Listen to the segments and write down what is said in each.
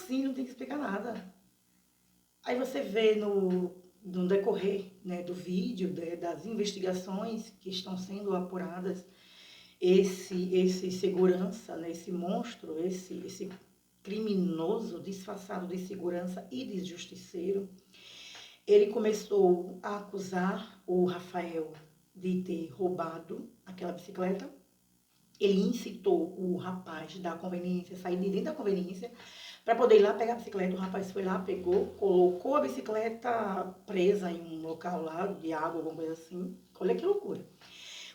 assim? Não tem que explicar nada. Aí você vê no decorrer, né, do vídeo, das investigações que estão sendo apuradas, esse segurança, né, esse monstro, esse criminoso disfarçado de segurança e de justiceiro, ele começou a acusar o Rafael de ter roubado aquela bicicleta. Ele incitou o rapaz da conveniência a sair de dentro da conveniência para poder ir lá pegar a bicicleta. O rapaz foi lá, pegou, colocou a bicicleta presa em um local lá de água, alguma coisa assim. Olha que loucura.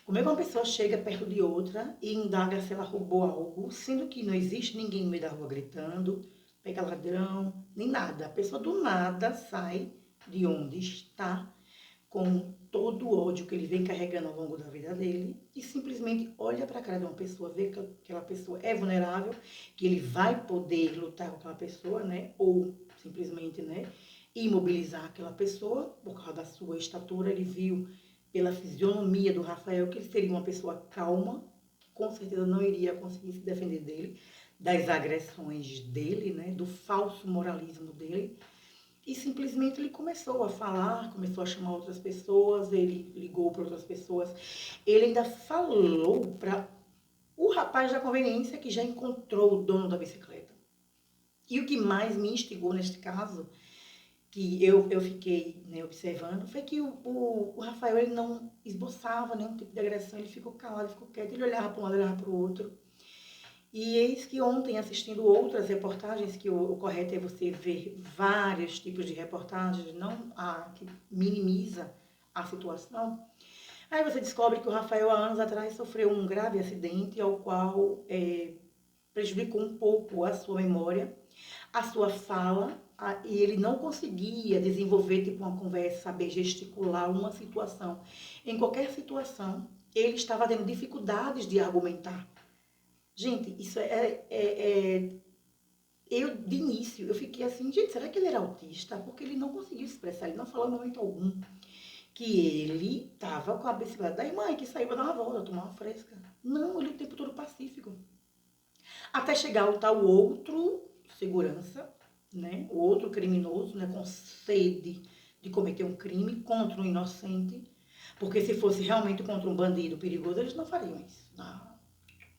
Como é que uma pessoa chega perto de outra e indaga se ela roubou algo, sendo que não existe ninguém no meio da rua gritando, pega ladrão, nem nada. A pessoa do nada sai de onde está com todo o ódio que ele vem carregando ao longo da vida dele e simplesmente olha para a cara de uma pessoa, vê que aquela pessoa é vulnerável, que ele vai poder lutar com aquela pessoa, né? Ou simplesmente, né, imobilizar aquela pessoa por causa da sua estatura. Ele viu pela fisionomia do Rafael que ele seria uma pessoa calma, que com certeza não iria conseguir se defender dele, das agressões dele, né, do falso moralismo dele. E simplesmente ele começou a falar, começou a chamar outras pessoas, ele ligou para outras pessoas. Ele ainda falou para o rapaz da conveniência que já encontrou o dono da bicicleta. E o que mais me instigou neste caso, que eu fiquei, né, observando, foi que o Rafael ele não esboçava nenhum tipo de agressão, ele ficou calado, ficou quieto, ele olhava para um lado, olhava para o outro. E eis que ontem, assistindo outras reportagens, que o correto é você ver vários tipos de reportagens, não a que minimiza a situação, aí você descobre que o Rafael, há anos atrás, sofreu um grave acidente, ao qual prejudicou um pouco a sua memória, a sua fala, e ele não conseguia desenvolver tipo uma conversa, saber gesticular uma situação. Em qualquer situação, ele estava tendo dificuldades de argumentar. Gente, isso eu, de início, eu fiquei assim, gente, será que ele era autista? Porque ele não conseguiu se expressar, ele não falou em momento algum que ele estava com a bicicleta da irmã e que saiu para dar uma volta, tomar uma fresca. Não, ele o tempo todo pacífico. Até chegar o tal outro segurança, né, o outro criminoso, né, com sede de cometer um crime contra um inocente, porque se fosse realmente contra um bandido perigoso, eles não fariam isso. Não,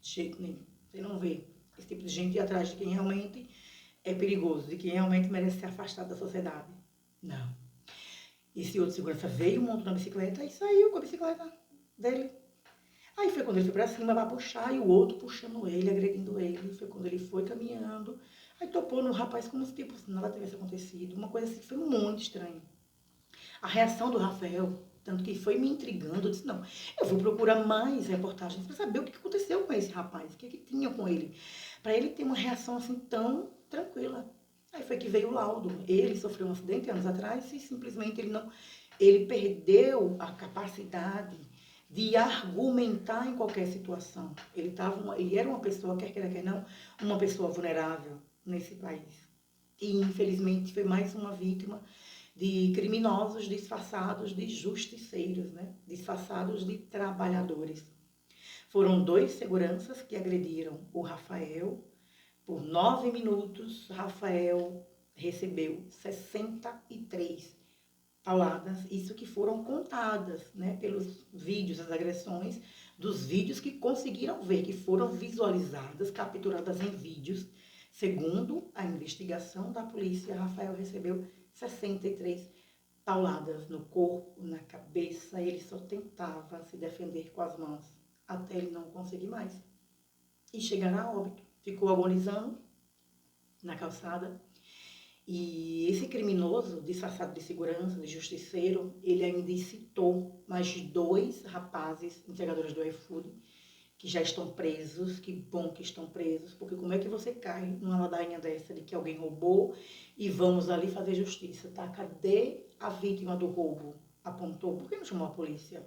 de jeito nenhum. Você não vê esse tipo de gente ir atrás de quem realmente é perigoso, de quem realmente merece ser afastado da sociedade. Não. Esse outro segurança veio, montou na bicicleta e saiu com a bicicleta dele. Aí foi quando ele foi pra cima pra puxar e o outro puxando ele, agredindo ele. Foi quando ele foi caminhando. Aí topou no rapaz como se tipo, nada tivesse acontecido. Uma coisa assim que foi muito estranha. A reação do Rafael, tanto que foi me intrigando, eu disse, não, eu vou procurar mais reportagens para saber o que aconteceu com esse rapaz, o que tinha com ele, para ele ter uma reação assim tão tranquila. Aí foi que veio o laudo. Ele sofreu um acidente anos atrás e simplesmente ele perdeu a capacidade de argumentar em qualquer situação. Ele era uma pessoa, quer queira, quer não, uma pessoa vulnerável nesse país. E infelizmente foi mais uma vítima de criminosos disfarçados de justiceiros, né? Disfarçados de trabalhadores. Foram 2 seguranças que agrediram o Rafael. Por 9 minutos, Rafael recebeu 63 pauladas, isso que foram contadas, né, pelos vídeos das agressões, dos vídeos que conseguiram ver, que foram visualizadas, capturadas em vídeos. Segundo a investigação da polícia, Rafael recebeu 63 pauladas no corpo, na cabeça. Ele só tentava se defender com as mãos, até ele não conseguir mais. E chegar a óbito. Ficou agonizando na calçada. E esse criminoso, disfarçado de segurança, de justiceiro, ele ainda incitou mais 2 rapazes, entregadores do iFood, que já estão presos. Que bom que estão presos, porque como é que você cai numa ladainha dessa de que alguém roubou e vamos ali fazer justiça, tá? Cadê a vítima do roubo? Apontou, por que não chamou a polícia?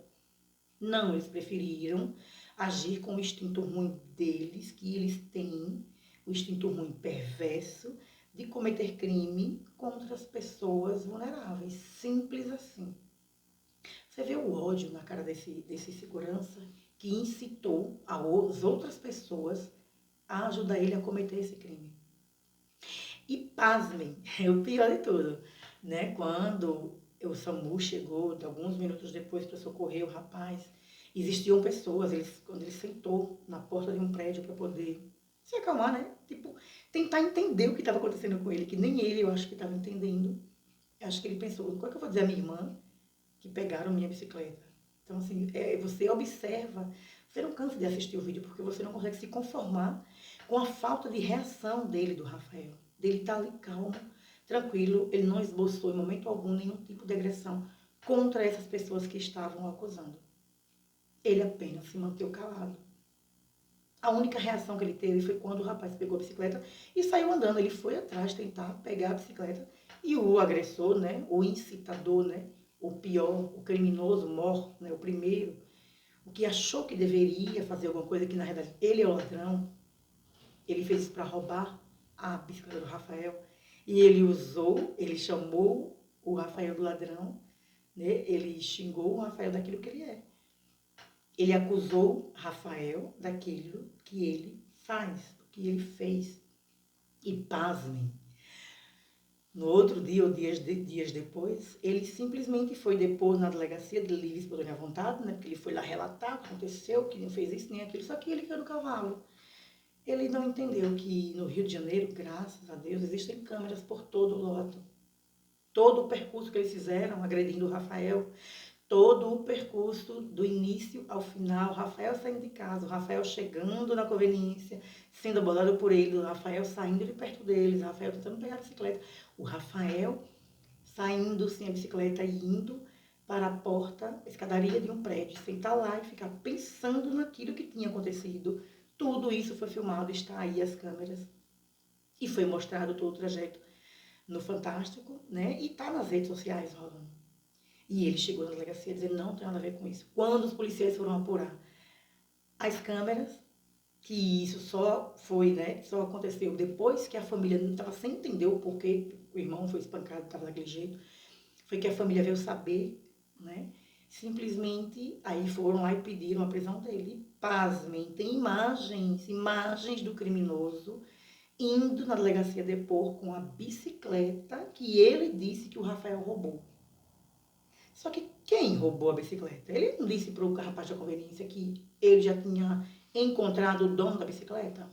Não, eles preferiram agir com o instinto ruim deles, que eles têm, o instinto ruim perverso, de cometer crime contra as pessoas vulneráveis. Simples assim. Você vê o ódio na cara desse segurança que incitou as outras pessoas a ajudar ele a cometer esse crime. E pasmem, é o pior de tudo, né? Quando o SAMU chegou, alguns minutos depois para socorrer o rapaz, existiam pessoas, quando ele sentou na porta de um prédio para poder se acalmar, né? Tipo, tentar entender o que estava acontecendo com ele, que nem ele eu acho que estava entendendo. Eu acho que ele pensou, como é que eu vou dizer à minha irmã que pegaram minha bicicleta? Então, assim, você observa, você não cansa de assistir o vídeo, porque você não consegue se conformar com a falta de reação dele, do Rafael. Dele estar ali calmo, tranquilo, ele não esboçou em momento algum nenhum tipo de agressão contra essas pessoas que estavam o acusando. Ele apenas se manteve calado. A única reação que ele teve foi quando o rapaz pegou a bicicleta e saiu andando. Ele foi atrás tentar pegar a bicicleta e o agressor, né, o incitador, né, o pior, o criminoso mor, né, o primeiro, o que achou que deveria fazer alguma coisa que na verdade ele é o ladrão, ele fez isso para roubar a bicicleta do Rafael e ele chamou o Rafael do ladrão, né, ele xingou o Rafael daquilo que ele é. Ele acusou Rafael daquilo que ele faz, do que ele fez. E pasmem, no outro dia ou dias depois, ele simplesmente foi depor na delegacia de livre espontânea vontade, né? Porque ele foi lá relatar o que aconteceu, que não fez isso nem aquilo, só que ele caiu do cavalo. Ele não entendeu que no Rio de Janeiro, graças a Deus, existem câmeras por todo o lote. Todo o percurso que eles fizeram, agredindo o Rafael, todo o percurso do início ao final, o Rafael saindo de casa, o Rafael chegando na conveniência, sendo abordado por ele, o Rafael saindo de perto deles, o Rafael tentando pegar a bicicleta, o Rafael saindo sem a bicicleta e indo para a porta, a escadaria de um prédio, sentar lá e ficar pensando naquilo que tinha acontecido. Tudo isso foi filmado, está aí as câmeras. E foi mostrado todo o trajeto no Fantástico, né? E tá nas redes sociais rolando. E ele chegou na delegacia dizendo, não tem nada a ver com isso. Quando os policiais foram apurar as câmeras, que isso só foi, né, só aconteceu depois que a família não estava sem entender o porquê o irmão foi espancado, estava daquele jeito, foi que a família veio saber, né, simplesmente aí foram lá e pediram a prisão dele. Pasmem, tem imagens do criminoso indo na delegacia depor com a bicicleta que ele disse que o Rafael roubou. Só que quem roubou a bicicleta? Ele não disse para o rapaz da conveniência que ele já tinha encontrado o dono da bicicleta?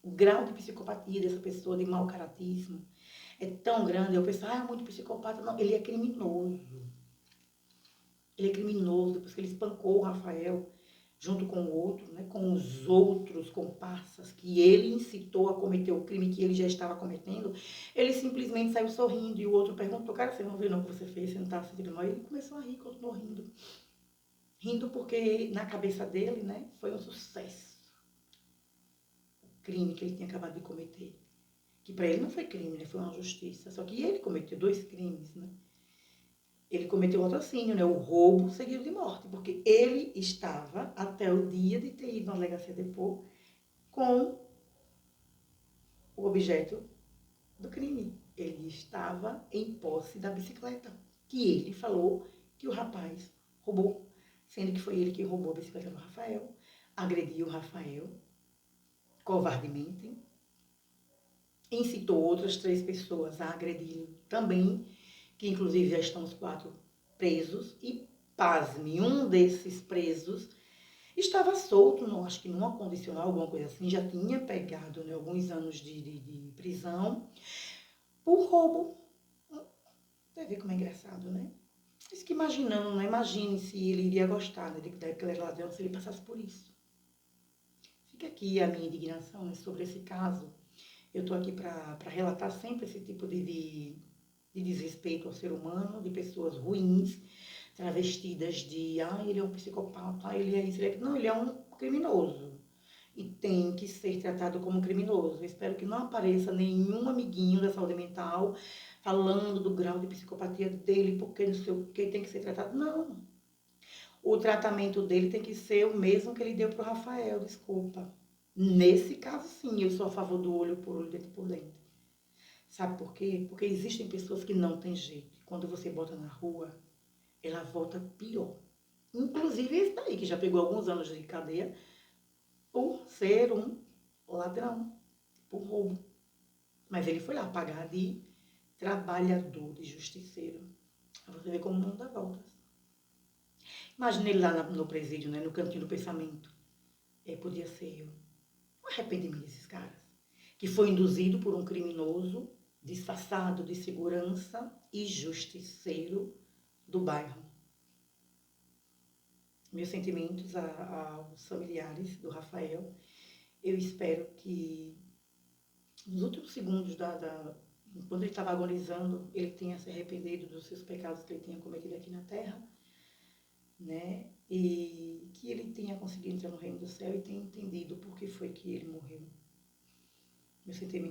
O grau de psicopatia dessa pessoa, de mau caratismo, é tão grande. Eu penso, é muito psicopata. Não, ele é criminoso. Ele é criminoso. Depois que ele espancou o Rafael, junto com o outro, né, com os outros comparsas que ele incitou a cometer o crime que ele já estava cometendo, ele simplesmente saiu sorrindo e o outro perguntou, cara, você não viu não o que você fez, você não estava sentindo mal? Ele começou a rir, continuou rindo. Rindo porque na cabeça dele, né, foi um sucesso o crime que ele tinha acabado de cometer. Que para ele não foi crime, né, foi uma justiça. Só que ele cometeu 2 crimes, né? Ele cometeu o latrocínio, né, o roubo seguido de morte, porque ele estava, até o dia de ter ido na delegacia depor, com o objeto do crime. Ele estava em posse da bicicleta, que ele falou que o rapaz roubou, sendo que foi ele quem roubou a bicicleta do Rafael, agrediu o Rafael covardemente, incitou outras 3 pessoas a agredi-lo também, que inclusive já estão os 4 presos, e pasme, um desses presos estava solto, não, acho que numa condicional, alguma coisa assim, já tinha pegado, né, alguns anos de prisão por roubo. Você vê como é engraçado, né? Isso que imaginando, né? Imagine se ele iria gostar, né, da época ele era ladrão, se ele passasse por isso. Fica aqui a minha indignação, né, sobre esse caso. Eu estou aqui para relatar sempre esse tipo de desrespeito ao ser humano, de pessoas ruins, travestidas de, ele é um psicopata, ele é isso, ele é aquilo. Não, ele é um criminoso. E tem que ser tratado como criminoso. Eu espero que não apareça nenhum amiguinho da saúde mental falando do grau de psicopatia dele, porque não sei o que tem que ser tratado. Não. O tratamento dele tem que ser o mesmo que ele deu para o Rafael, desculpa. Nesse caso, sim, eu sou a favor do olho por olho, dente por dente. Sabe por quê? Porque existem pessoas que não têm jeito. Quando você bota na rua, ela volta pior. Inclusive esse daí, que já pegou alguns anos de cadeia por ser um ladrão, por roubo. Mas ele foi lá pagar de trabalhador, de justiceiro. Você vê como o mundo dá voltas. Imagina ele lá no presídio, né, no cantinho do pensamento. Podia ser eu. O arrependimento desses caras. Que foi induzido por um criminoso disfarçado de segurança e justiceiro do bairro. Meus sentimentos aos familiares do Rafael. Eu espero que nos últimos segundos quando ele estava agonizando, ele tenha se arrependido dos seus pecados que ele tinha cometido aqui na Terra, né? E que ele tenha conseguido entrar no reino do céu e tenha entendido por que foi que ele morreu. Meus sentimentos